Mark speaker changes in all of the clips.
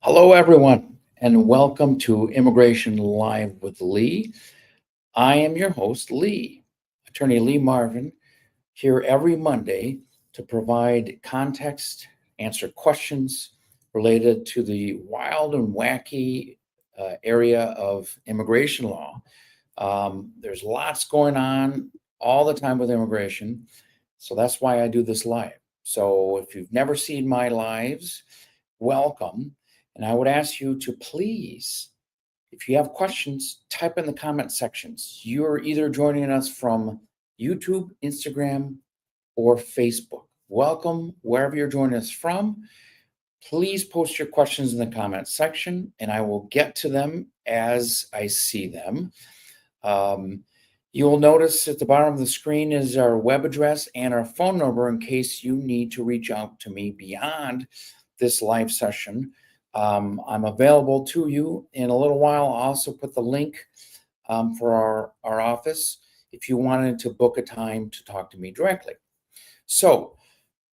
Speaker 1: Hello, everyone, and welcome to Immigration Live with Lee. I am your host, Lee, Attorney Lee Marvin, here every Monday to provide context, answer questions related to the wild and wacky area of immigration law. There's lots going on all the time with immigration, so that's why I do this live. So if you've never seen my lives, welcome. And I would ask you to please, if you have questions, type in the comment sections. You're either joining us from YouTube, Instagram, or Facebook. Welcome wherever you're joining us from. Please post your questions in the comment section and I will get to them as I see them. You'll notice at the bottom of the screen is our web address and our phone number in case you need to reach out to me beyond this live session. I'm available to you in a little while. I'll also put the link for our office if you wanted to book a time to talk to me directly. So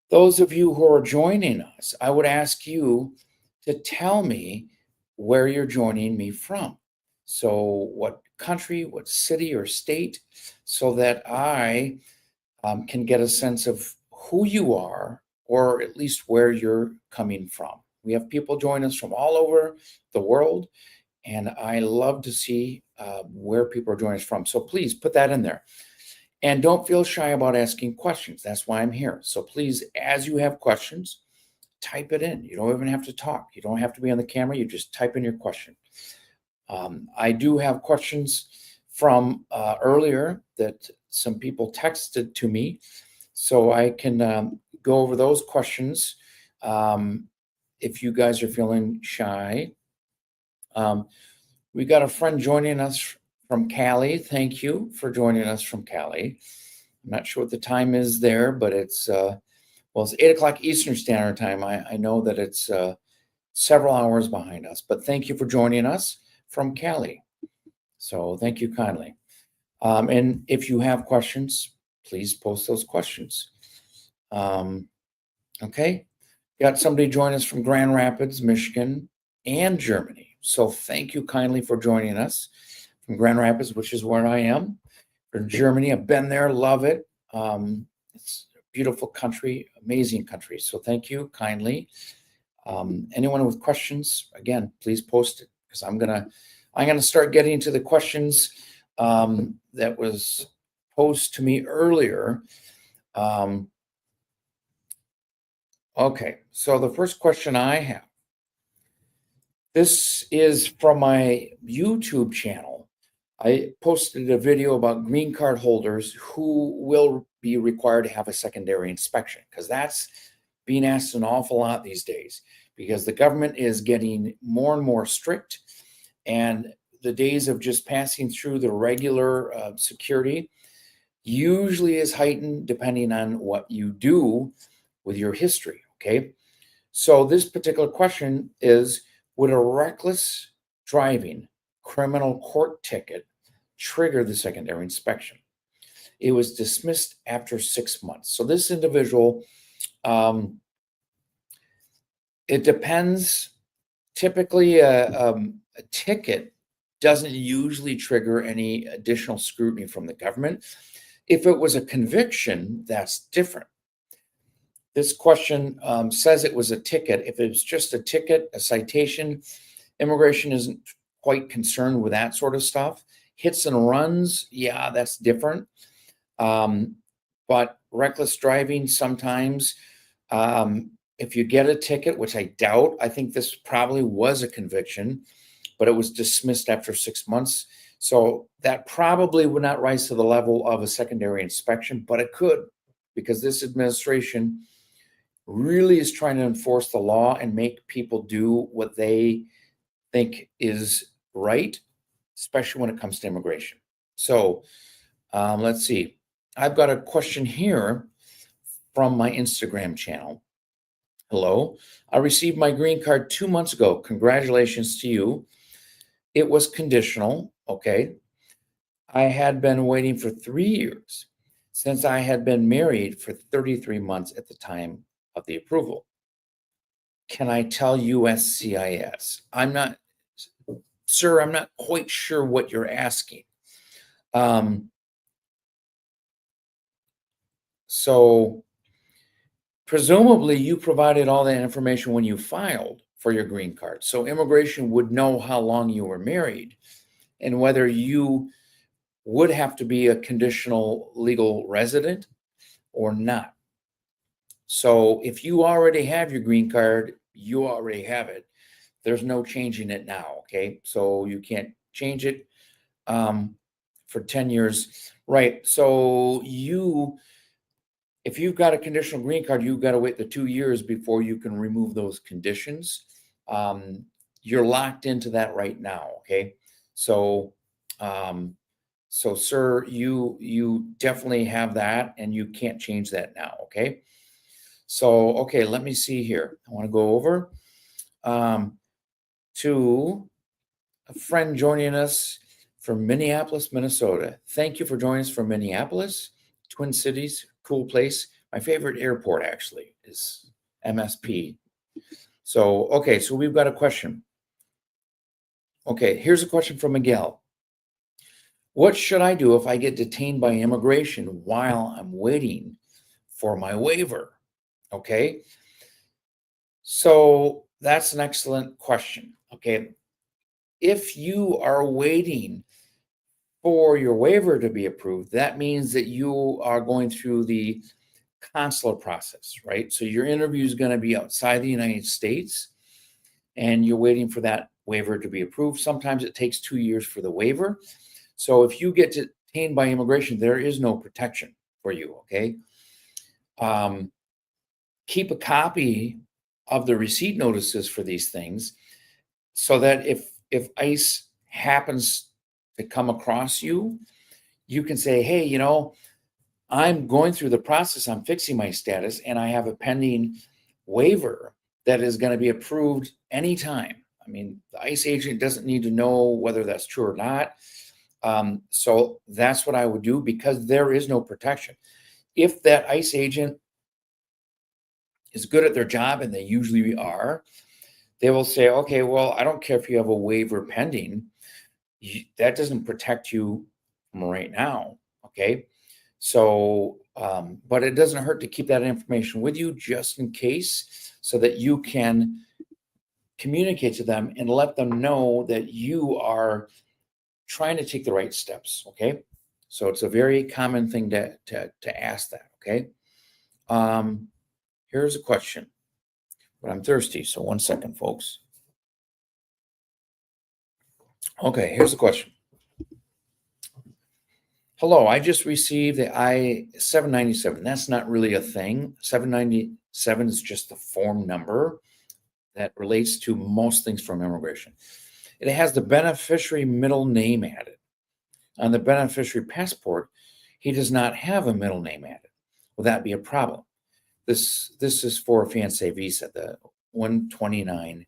Speaker 1: those of you who are joining us, I would ask you to tell me where you're joining me from. So what country, what city or state, so that I can get a sense of who you are or at least where you're coming from. We have people join us from all over the world, and I love to see where people are joining us from. So please put that in there. And don't feel shy about asking questions. That's why I'm here. So please, as you have questions, type it in. You don't even have to talk. You don't have to be on the camera. You just type in your question. I do have questions from earlier that some people texted to me, so I can go over those questions if you guys are feeling shy. We got a friend joining us from Cali. Thank you for joining us from Cali. I'm not sure what the time is there, but it's 8 o'clock Eastern Standard Time. I know that it's several hours behind us, but thank you for joining us from Cali. So thank you kindly. And if you have questions, please post those questions. Okay. Got somebody join us from Grand Rapids, Michigan, and Germany. So thank you kindly for joining us from Grand Rapids, which is where I am. From Germany, I've been there, love it. It's a beautiful country, amazing country. So thank you kindly. Anyone with questions, again, please post it because I'm gonna start getting to the questions that was posed to me earlier. Okay, so the first question I have, this is from my YouTube channel. I posted a video about green card holders who will be required to have a secondary inspection because that's being asked an awful lot these days because the government is getting more and more strict and the days of just passing through the regular security usually is heightened depending on what you do with your history. Okay. So this particular question is, would a reckless driving criminal court ticket trigger the secondary inspection? It was dismissed after 6 months. So this individual, it depends. Typically, a ticket doesn't usually trigger any additional scrutiny from the government. If it was a conviction, that's different. This question says it was a ticket. If it was just a ticket, a citation, immigration isn't quite concerned with that sort of stuff. Hits and runs, yeah, that's different. But reckless driving, sometimes, if you get a ticket, which I doubt, I think this probably was a conviction, but it was dismissed after 6 months. So that probably would not rise to the level of a secondary inspection, but it could, because this administration really is trying to enforce the law and make people do what they think is right, especially when it comes to immigration. So let's see. I've got a question here from my Instagram channel. Hello, I received my green card 2 months ago. Congratulations to you. It was conditional. Okay. I had been waiting for 3 years since I had been married for 33 months at the time of the approval. can I tell USCIS? Sir, I'm not quite sure what you're asking. So presumably you provided all that information when you filed for your green card. So immigration would know how long you were married and whether you would have to be a conditional legal resident or not. So if you already have your green card, you already have it. There's no changing it now, okay? So you can't change it for 10 years. Right. So if you've got a conditional green card, you've got to wait the 2 years before you can remove those conditions. You're locked into that right now, okay? So, sir, you definitely have that, and you can't change that now, okay? So, okay, let me see here. I want to go over to a friend joining us from Minneapolis, Minnesota. Thank you for joining us from Minneapolis, Twin Cities, cool place. My favorite airport actually is MSP. So, okay, so we've got a question. Okay, here's a question from Miguel. What should I do if I get detained by immigration while I'm waiting for my waiver? Okay, so that's an excellent question. Okay, if you are waiting for your waiver to be approved, that means that you are going through the consular process, right? So your interview is going to be outside the United States and you're waiting for that waiver to be approved. Sometimes it takes 2 years for the waiver. So if you get detained by immigration, there is no protection for you, okay? Keep a copy of the receipt notices for these things so that if ICE happens to come across you, you can say, hey, I'm going through the process, I'm fixing my status, and I have a pending waiver that is going to be approved anytime. I mean, the ICE agent doesn't need to know whether that's true or not. So that's what I would do because there is no protection. If that ICE agent is good at their job, and they usually are, they will say, okay, well, I don't care if you have a waiver pending. That doesn't protect you from right now, okay? So, but it doesn't hurt to keep that information with you just in case so that you can communicate to them and let them know that you are trying to take the right steps, okay? So it's a very common thing to ask that, okay? Here's a question, but I'm thirsty, so 1 second, folks. Okay, here's the question. Hello, I just received the I-797. That's not really a thing. 797 is just the form number that relates to most things from immigration. It has the beneficiary middle name added. On the beneficiary passport, he does not have a middle name added. Will that be a problem? This is for a fiancé visa, the 129.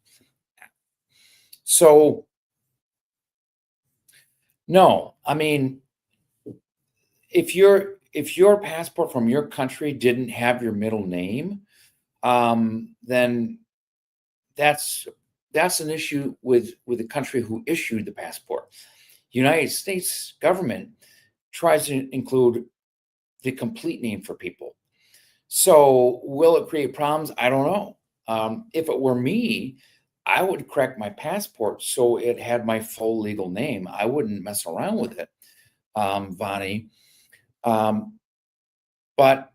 Speaker 1: So, no, I mean, if your passport from your country didn't have your middle name, then that's an issue with the country who issued the passport. United States government tries to include the complete name for people. So will it create problems? I don't know. If it were me, I would correct my passport so it had my full legal name. I wouldn't mess around with it, Vani. But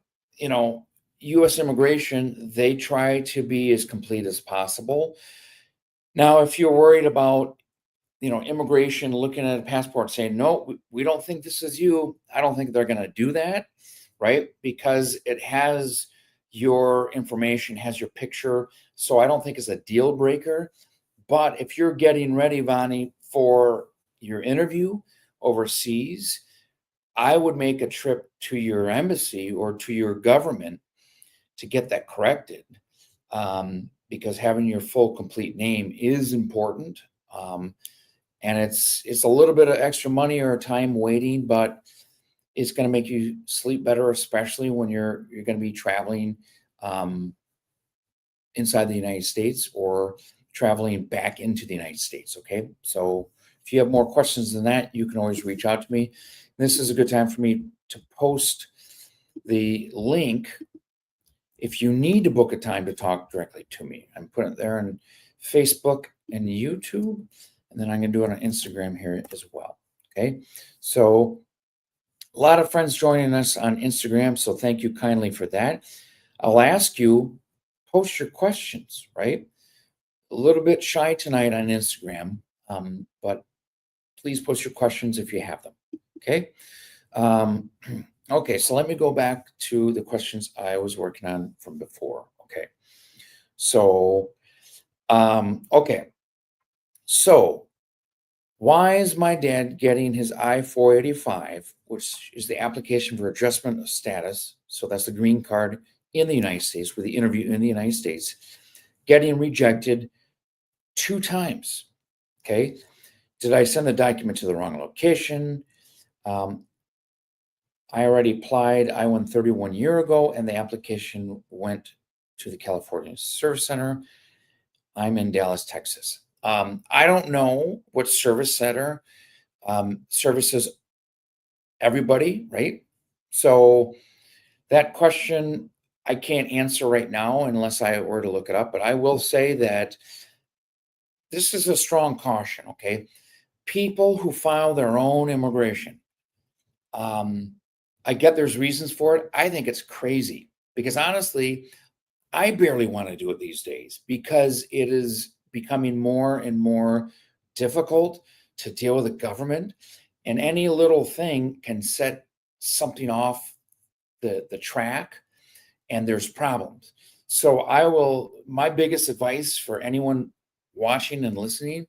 Speaker 1: U.S. immigration, they try to be as complete as possible. Now, if you're worried about immigration looking at a passport saying, no, we don't think this is you, I don't think they're going to do that, right? Because it has your information, has your picture. So I don't think it's a deal breaker. But if you're getting ready, Vani, for your interview overseas, I would make a trip to your embassy or to your government to get that corrected, because having your full complete name is important. And it's a little bit of extra money or time waiting, but it's going to make you sleep better, especially when you're going to be traveling inside the United States or traveling back into the United States. Okay. So if you have more questions than that, you can always reach out to me. This is a good time for me to post the link if you need to book a time to talk directly to me. I'm putting it there on Facebook and YouTube, and then I'm going to do it on Instagram here as well. Okay. So a lot of friends joining us on Instagram, so thank you kindly for that. I'll ask you, post your questions, right? A little bit shy tonight on Instagram, but please post your questions if you have them, okay? Okay, so let me go back to the questions I was working on from before, okay? So, okay. So, why is my dad getting his I-485, which is the application for adjustment of status? So that's the green card in the United States with the interview in the United States, getting rejected 2 times. Okay. Did I send the document to the wrong location? I already applied I-130 1 year ago, and the application went to the California Service Center. I'm in Dallas, Texas. I don't know what service center services everybody, right? So that question I can't answer right now unless I were to look it up, but I will say that this is a strong caution, okay? People who file their own immigration, I get there's reasons for it. I think it's crazy because honestly, I barely want to do it these days because it is becoming more and more difficult to deal with the government, and any little thing can set something off the track, and there's problems. So my biggest advice for anyone watching and listening,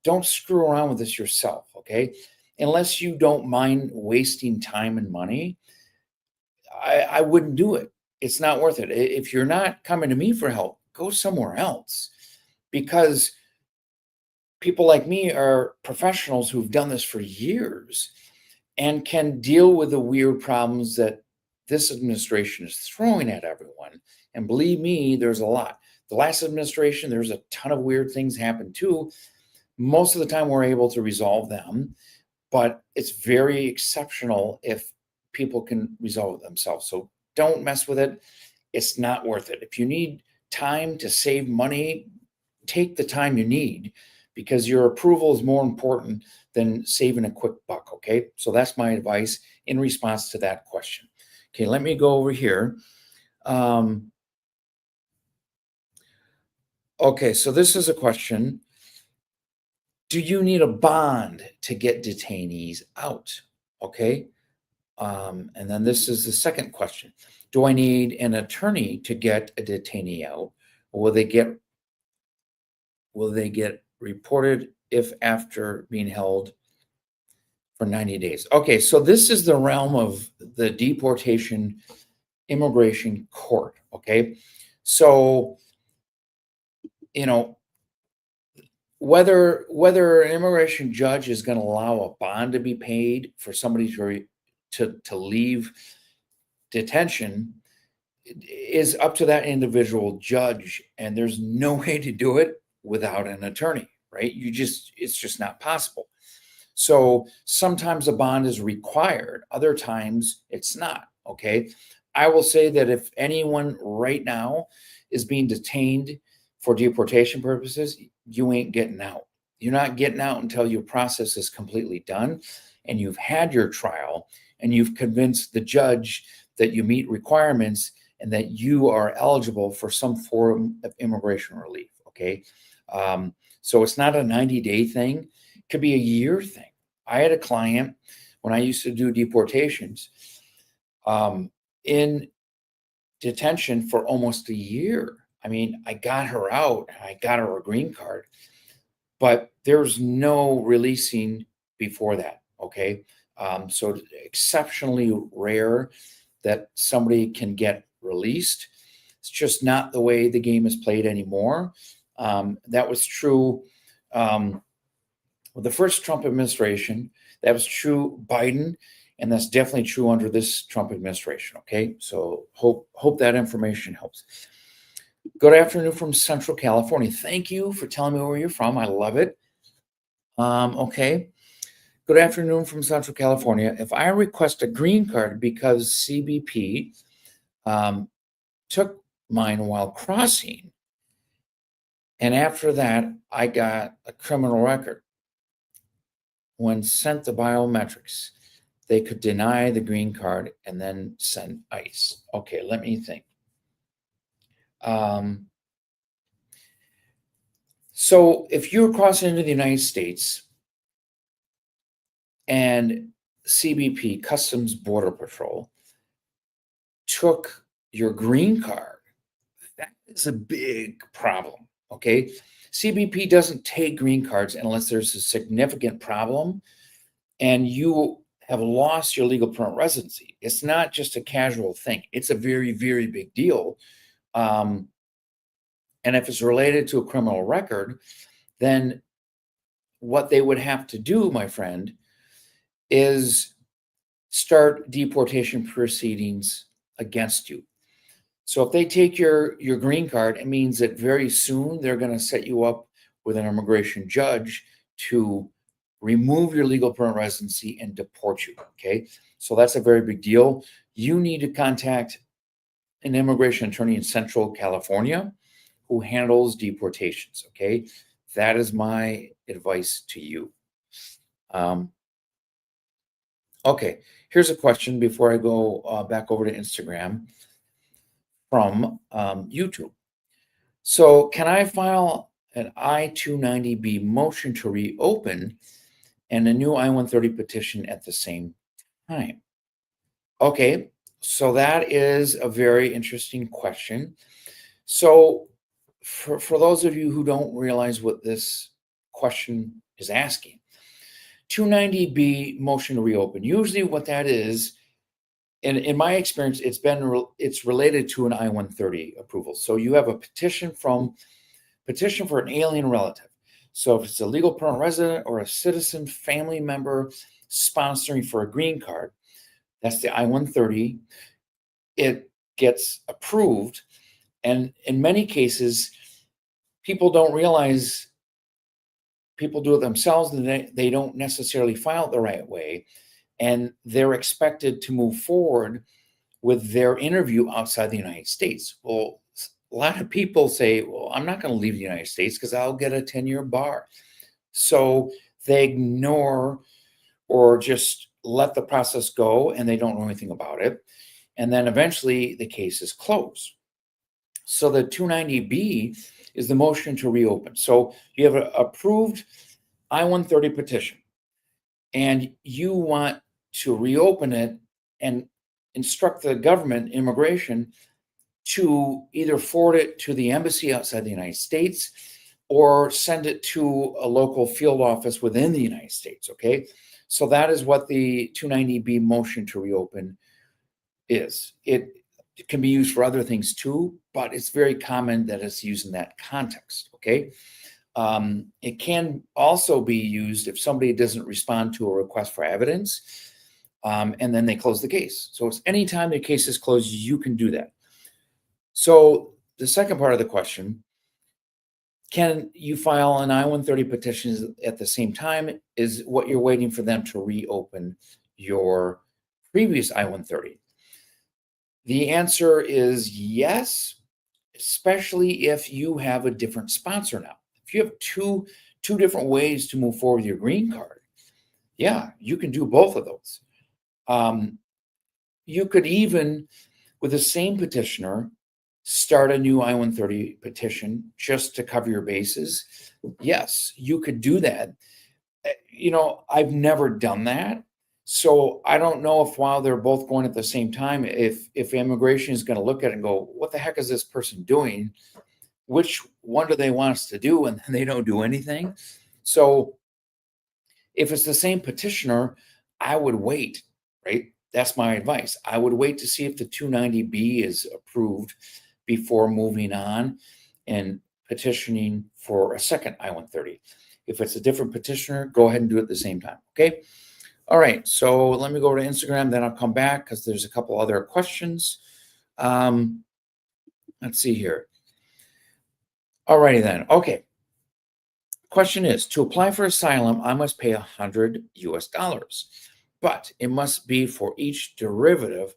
Speaker 1: don't screw around with this yourself, okay? Unless you don't mind wasting time and money, I wouldn't do it. It's not worth it. If you're not coming to me for help, go somewhere else, because people like me are professionals who've done this for years and can deal with the weird problems that this administration is throwing at everyone. And believe me, there's a lot. The last administration, there's a ton of weird things happen too. Most of the time, we're able to resolve them, but it's very exceptional if people can resolve it themselves. So don't mess with it. It's not worth it. If you need time to save money, take the time you need, because your approval is more important than saving a quick buck, okay? So that's my advice in response to that question. Okay, let me go over here. Okay, so this is a question. Do you need a bond to get detainees out? Okay. And then this is the second question. Do I need an attorney to get a detainee out? Or will they get reported if after being held for 90 days? Okay, so this is the realm of the deportation immigration court. Okay. So, you know, whether an immigration judge is going to allow a bond to be paid for somebody to leave detention is up to that individual judge, and there's no way to do it without an attorney, right? It's just not possible. So sometimes a bond is required, other times it's not. Okay, I will say that if anyone right now is being detained for deportation purposes, you ain't getting out. You're not getting out until your process is completely done and you've had your trial and you've convinced the judge that you meet requirements and that you are eligible for some form of immigration relief. Okay. So it's not a 90-day thing, it could be a year thing. I had a client when I used to do deportations in detention for almost a year. I mean, I got her out, I got her a green card, but there's no releasing before that. Okay. So exceptionally rare that somebody can get released. It's just not the way the game is played anymore. That was true with the first Trump administration. That was true Biden, and that's definitely true under this Trump administration. Okay, so hope that information helps. Good afternoon from Central California. Thank you for telling me where you're from. I love it. Okay. Good afternoon from Central California. If I request a green card because CBP took mine while crossing, and after that, I got a criminal record. When sent the biometrics, they could deny the green card and then send ICE. Okay, let me think. So if you're crossing into the United States and CBP, Customs Border Patrol, took your green card, that is a big problem. Okay. CBP doesn't take green cards unless there's a significant problem and you have lost your legal permanent residency. It's not just a casual thing, it's a very, very big deal. And if it's related to a criminal record, then what they would have to do, my friend, is start deportation proceedings against you. So if they take your green card, it means that very soon they're going to set you up with an immigration judge to remove your legal permanent residency and deport you. Okay. So that's a very big deal. You need to contact an immigration attorney in Central California who handles deportations. Okay. That is my advice to you. Okay. Here's a question before I go back over to Instagram from YouTube. So can I file an I-290B motion to reopen and a new I-130 petition at the same time? Okay, so that is a very interesting question. So for those of you who don't realize what this question is asking, 290B motion to reopen, usually what that is, in my experience, it's related to an I-130 approval. So you have a petition for an alien relative. So if it's a legal permanent resident or a citizen family member sponsoring for a green card, that's the I-130. It gets approved, and in many cases, people don't realize people do it themselves, and they don't necessarily file it the right way, and they're expected to move forward with their interview outside the United States. Well, a lot of people say, well, I'm not going to leave the United States because I'll get a 10-year bar. So they ignore or just let the process go and they don't know anything about it. And then eventually the case is closed. So the 290B is the motion to reopen. So you have an approved I-130 petition and you want to reopen it and instruct the government, immigration, to either forward it to the embassy outside the United States or send it to a local field office within the United States, okay? So that is what the 290B motion to reopen is. It can be used for other things too, but it's very common that it's used in that context, okay? It can also be used if somebody doesn't respond to a request for evidence, and then they close the case. So it's anytime the case is closed, you can do that. So the second part of the question, can you file an I-130 petition at the same time? Is what you're waiting for them to reopen your previous I-130? The answer is yes, especially if you have a different sponsor now. If you have two different ways to move forward with your green card, yeah, you can do both of those. You could even, with the same petitioner, start a new I-130 petition just to cover your bases. Yes, you could do that. You know, I've never done that. So I don't know if while they're both going at the same time, if immigration is going to look at it and go, what the heck is this person doing? Which one do they want us to do? And then they don't do anything. So if it's the same petitioner, I would wait, right? That's my advice. I would wait to see if the 290B is approved before moving on and petitioning for a second I-130. If it's a different petitioner, go ahead and do it at the same time, okay? All right, so let me go over to Instagram, then I'll come back because there's a couple other questions. Let's see here. Alrighty then. Okay. Question is, to apply for asylum, I must pay 100 US dollars, but it must be for each derivative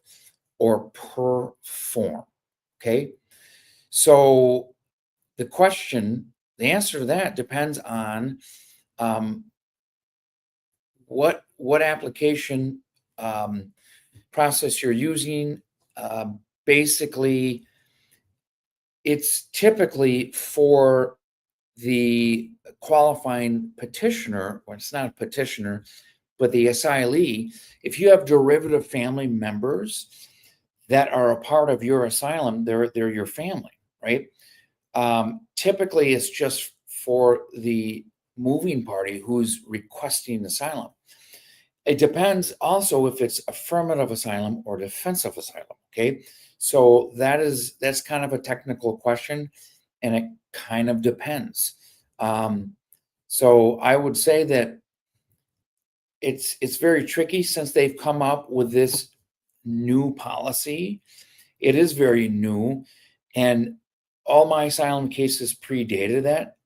Speaker 1: or per form. Okay. So the answer to that depends on um, what application um, process you're using. Basically, it's typically for the qualifying petitioner, or it's not a petitioner, but the asylee. If you have derivative family members that are a part of your asylum, they're your family, right? Typically, it's just for the moving party who's requesting asylum. It depends also if it's affirmative asylum or defensive asylum. Okay, so that's kind of a technical question, and it kind of depends. Um, so I would say that it's very tricky since they've come up with this new policy. It is very new, and all my asylum cases predated that.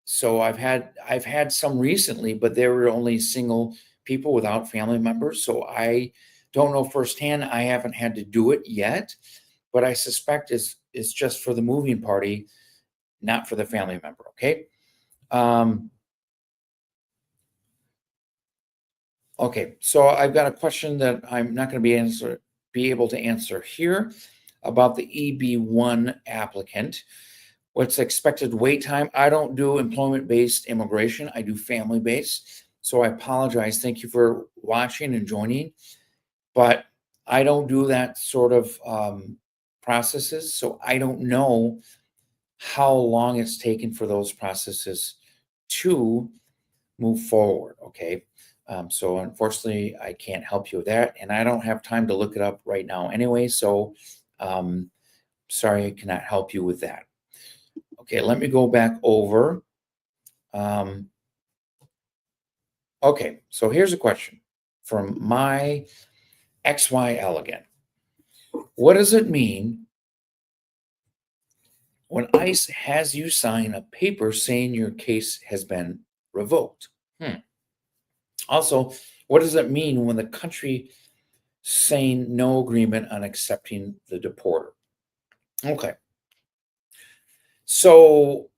Speaker 1: So I've had some recently, but they were only single people without family members. So I don't know firsthand. I haven't had to do it yet, but I suspect it's just for the moving party, not for the family member. Okay. Um, okay. So I've got a question that I'm not going to be able to answer here about the EB1 applicant. What's expected wait time? I don't do employment-based immigration. I do family-based. So I apologize. Thank you for watching and joining, but I don't do that sort of processes. So I don't know how long it's taken for those processes to move forward. Okay. So unfortunately, I can't help you with that, and I don't have time to look it up right now anyway. So um, sorry, I cannot help you with that. Okay, let me go back over. Um, okay, so here's a question from my XYL again. What does it mean when ICE has you sign a paper saying your case has been revoked? Also, what does it mean when the country saying no agreement on accepting the deporter? Okay, so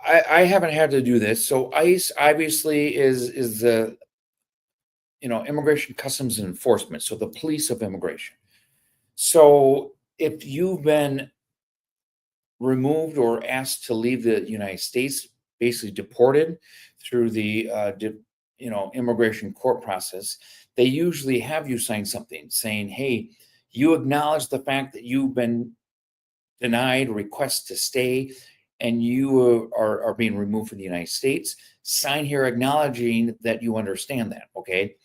Speaker 1: I haven't had to do this. So ICE obviously is the Immigration Customs and Enforcement, so the police of immigration. So if you've been removed or asked to leave the United States, basically deported through the immigration court process, they usually have you sign something saying, "Hey, you acknowledge the fact that you've been denied request to stay, and you are being removed from the United States. Sign here acknowledging that you understand that." Okay,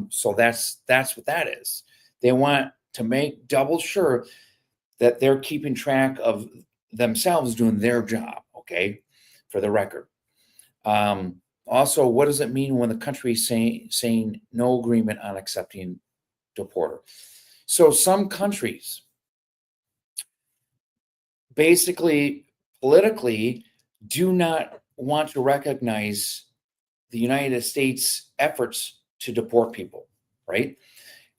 Speaker 1: so that's what that is. They want to make double sure that they're keeping track of themselves doing their job. Okay, for the record. Also, what does it mean when the country is saying no agreement on accepting deporter? So some countries basically politically do not want to recognize the United States efforts to deport people, right?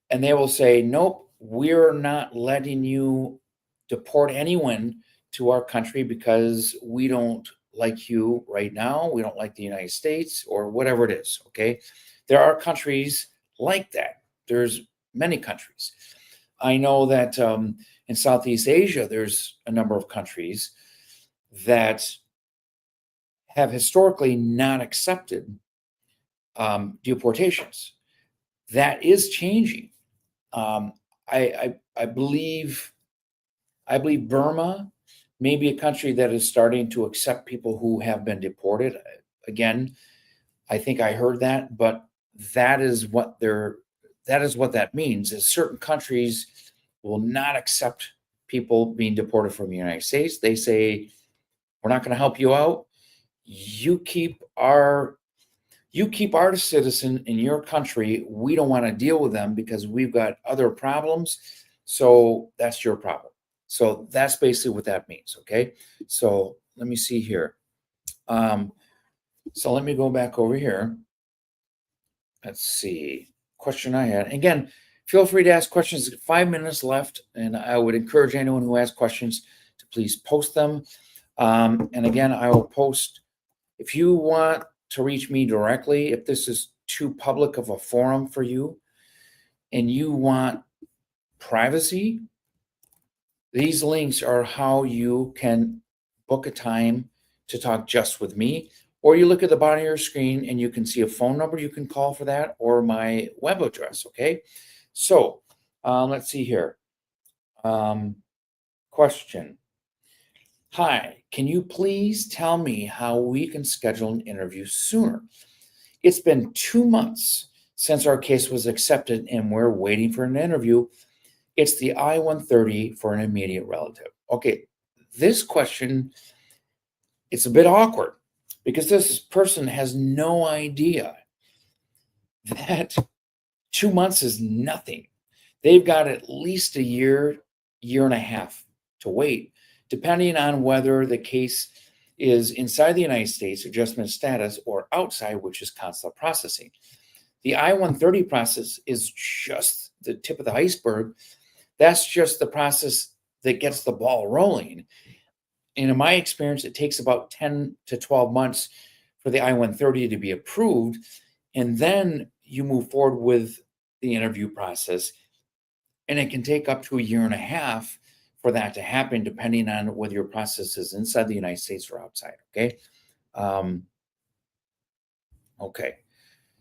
Speaker 1: And they will say, nope, we're not letting you deport anyone to our country because we don't like you right now. We don't like the United States or whatever it is. Okay. There are countries like that. There's many countries. I know that in Southeast Asia, there's a number of countries that have historically not accepted deportations. That is changing. Um, I believe Burma may be a country that is starting to accept people who have been deported. Again, I think I heard that, but that is what they're that is what that means is certain countries will not accept people being deported from the United States. They say, we're not going to help you out. You keep our citizen in your country. We don't want to deal with them because we've got other problems. So that's your problem. So that's basically what that means. Okay. So let me see here. So let me go back over here. Let's see. Question I had. Again, feel free to ask questions. 5 minutes left, and I would encourage anyone who has questions to please post them. And again, I will post if you want to reach me directly, if this is too public of a forum for you and you want privacy, these links are how you can book a time to talk just with me. Or you look at the bottom of your screen and you can see a phone number you can call for that, or my web address. Okay. So let's see here. Question. Hi, can you please tell me how we can schedule an interview sooner? It's been 2 months since our case was accepted and we're waiting for an interview. It's the I-130 for an immediate relative. Okay, this question, it's a bit awkward because this person has no idea that 2 months is nothing. They've got at least a year, year and a half to wait, depending on whether the case is inside the United States, adjustment status, or outside, which is consular processing. The I-130 process is just the tip of the iceberg. That's just the process that gets the ball rolling. And in my experience, it takes about 10 to 12 months for the I-130 to be approved. And then you move forward with the interview process. And it can take up to a year and a half for that to happen, depending on whether your process is inside the United States or outside. Okay. Okay.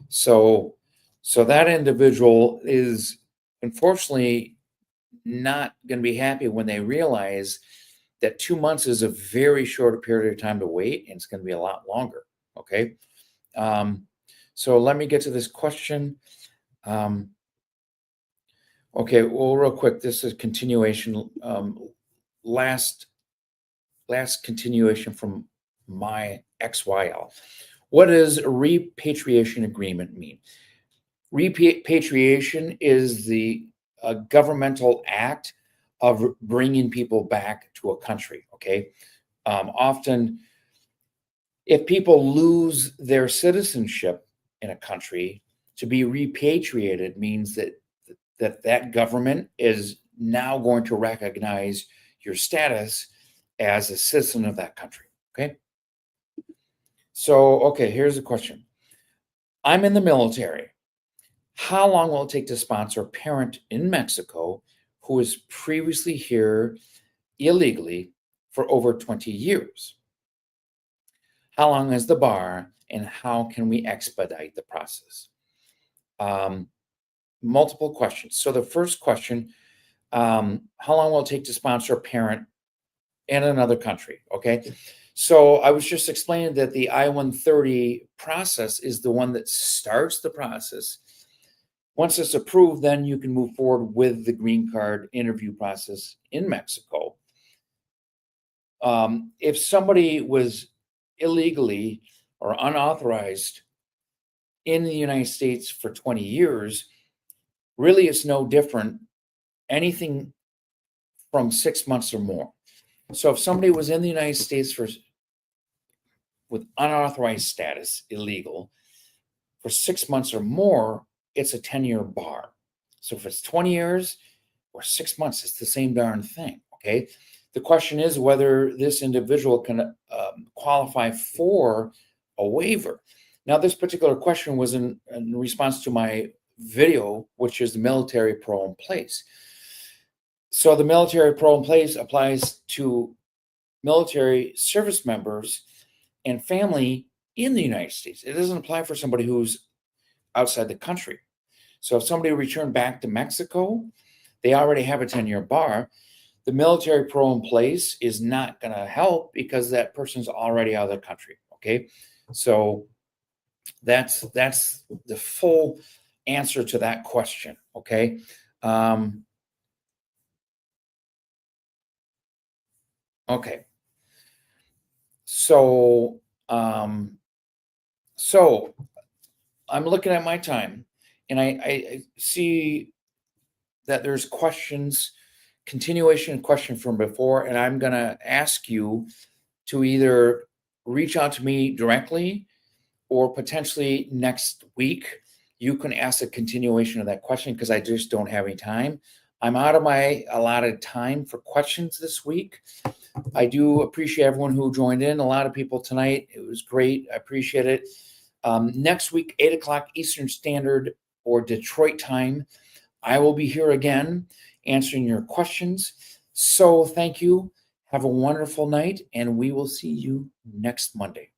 Speaker 1: So that individual is unfortunately not going to be happy when they realize that 2 months is a very short period of time to wait, and it's going to be a lot longer. Okay. So let me get to this question. Okay, well, real quick, this is continuation. Last continuation from my XYL. What does a repatriation agreement mean? Repatriation is the governmental act of bringing people back to a country. Okay, often if people lose their citizenship in a country, to be repatriated means that government is now going to recognize your status as a citizen of that country. Okay. So, okay, here's a question. I'm in the military. How long will it take to sponsor a parent in Mexico who was previously here illegally for over 20 years? How long is the bar, and how can we expedite the process? Multiple questions. So the first question, how long will it take to sponsor a parent in another country? Okay. So I was just explaining that the I-130 process is the one that starts the process. Once it's approved, then you can move forward with the green card interview process in Mexico. If somebody was illegally or unauthorized in the United States for 20 years, really it's no different, anything from 6 months or more. So if somebody was in the United States with unauthorized status, illegal, for 6 months or more, it's a 10-year bar. So if it's 20 years or 6 months, it's the same darn thing. Okay. The question is whether this individual can qualify for a waiver. Now, this particular question was in response to my video, which is the military parole in place. So the military parole in place applies to military service members and family in the United States. It doesn't apply for somebody who's outside the country. So if somebody returned back to Mexico, they already have a 10-year bar. The military parole in place is not going to help because that person's already out of the country. Okay. So that's the full answer to that question. Okay. Okay. So I'm looking at my time, and I see that there's questions continuation question from before, and I'm going to ask you to either reach out to me directly or potentially next week. You can ask a continuation of that question because I just don't have any time. I'm out of my allotted time for questions this week. I do appreciate everyone who joined in. A lot of people tonight. It was great. I appreciate it. Next week, 8 o'clock Eastern Standard or Detroit time, I will be here again answering your questions. So thank you. Have a wonderful night, and we will see you next Monday.